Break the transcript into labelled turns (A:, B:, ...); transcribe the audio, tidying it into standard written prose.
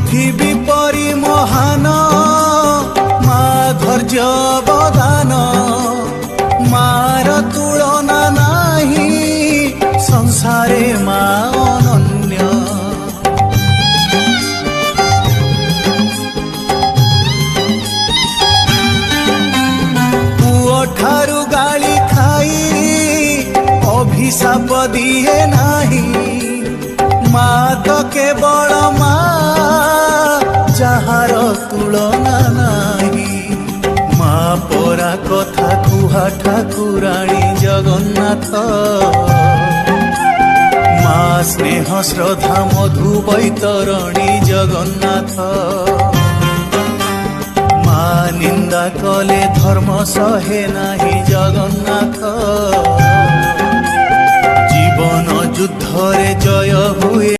A: पृथ्वी परि महान मा धैर्य बदान मार तुलना नाही संसारे मा अनन्य पुओ ठारू गाली खाई अभिशाप दिए नाही मा तो केवल मा जार तुलना नाही मा परा कथा कुहा ठाकुराणी जगन्नाथ मा स्नेह श्रद्धा मधु बैतरणी जगन्नाथ मा निंदा कले धर्म सहे नाही जगन्नाथ जीवन युद्ध रे जय हुए